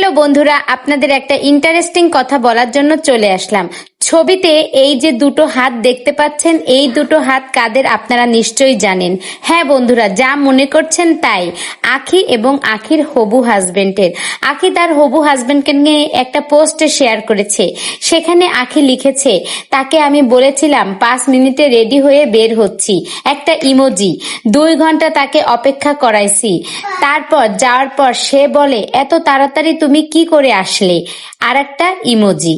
Hello বন্ধুরা, আপনাদের একটা ইন্টারেস্টিং কথা বলার জন্য চলে আসলাম। ছবিতে এই যে দুটো হাত দেখতে পাচ্ছেন, এই দুটো হাত কাদের আপনারা নিশ্চয়ই জানেন। হ্যাঁ বন্ধুরা, যা মনে করছেন তাই, আখি এবং আখির হবু হাজবেন্ডের। আখি তার হবু হাজবেন্ডকে নিয়ে একটা পোস্টে শেয়ার করেছে। সেখানে আখি লিখেছে, তাকে আমি বলেছিলাম 5 মিনিটে রেডি হয়ে বের হচ্ছি, একটা ইমোজি। 2 ঘন্টা তাকে অপেক্ষা করাইছি, তারপর যাওয়ার পর সে বলে এত তাড়াতাড়ি তুমি কি করে আসলে, আর একটা ইমোজি।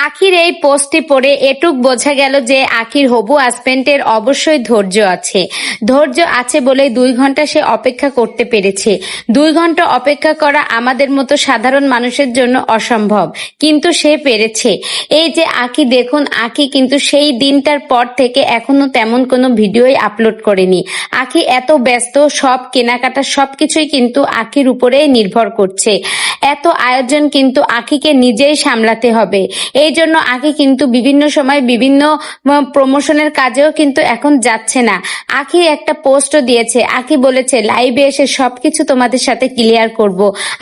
আখির এই পোস্টটি পড়ে এটুক বোঝা গেল যে আখির হবু হাজবেন্ডের অবশ্যই ধৈর্য আছে। ধৈর্য আছে বলেই 2 ঘন্টা সে অপেক্ষা করতে পেরেছে। 2 ঘন্টা অপেক্ষা করা আমাদের মতো সাধারণ মানুষের জন্য অসম্ভব, কিন্তু সে পেরেছে। এই যে আখি দেখুন, আখি কিন্তু সেই দিনটার পর থেকে এখনো তেমন কোনো ভিডিওই আপলোড করেনি। আখি এত ব্যস্ত, সব কেনাকাটা সবকিছুই কিন্তু আখির উপরেই নির্ভর করছে। এত আয়োজন কিন্তু আখিকে নিজেই সামলাতে হবে। এই জন্য আখি কিন্তু বিভিন্ন সময় বিভিন্ন প্রমোশনের কাজেও কিন্তু এখন যাচ্ছে না। আখি একটা পোস্টও দিয়েছে, আখি বলেছে লাইভে এসে সবকিছু তোমাদের সাথে ক্লিয়ার করব।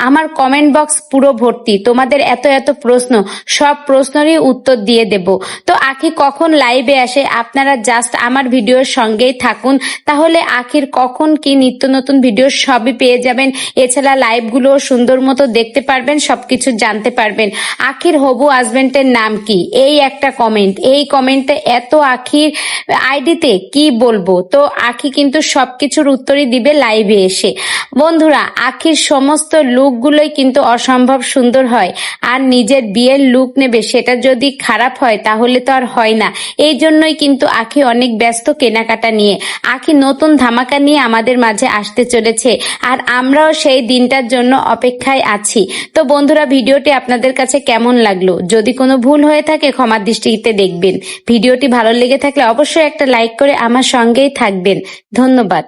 আমার কমেন্ট বক্স পুরো ভর্তি, তোমাদের এত এত প্রশ্ন, সব প্রশ্নেরই উত্তর দিয়ে দেব। তো আখি কখন লাইভে আসে আপনারা জাস্ট আমার ভিডিওর সঙ্গেই থাকুন, তাহলে আখির কখন কি নিত্য নতুন ভিডিও সবই পেয়ে যাবেন। এছাড়া লাইভগুলো সুন্দর মতো দেখতে পারবেন, সবকিছু জানতে পারবেন। আখির হবু হাজবেন্ডের নাম কি, এই একটা কমেন্ট, এই কমেন্টে এত আখির আইডিতে কি বলবো। তো আখি কিন্তু সবকিছুর উত্তরই দিবে লাইভে এসে। বন্ধুরা, আখির সমস্ত লুকগুলোই কিন্তু অসম্ভব সুন্দর হয়, আর নিজের বিয়ের লুক নেবে সেটা যদি খারাপ হয় তাহলে তো আর হয় না। এই জন্যই কিন্তু আখি অনেক ব্যস্ত কেনাকাটা নিয়ে। আখি নতুন ধামাকা নিয়ে আমাদের মাঝে আসতে চলেছে, আর আমরাও সেই দিনটার জন্য অপেক্ষায় আছি। তো বন্ধুরা, ভিডিওটি আপনাদের কাছে কেমন লাগলো? যদি কোনো ভুল হয়ে থাকে ক্ষমার দৃষ্টিতে দেখবেন। ভিডিওটি ভালো লেগে থাকলে অবশ্যই একটা লাইক করে আমার সঙ্গেই থাকবেন। ধন্যবাদ।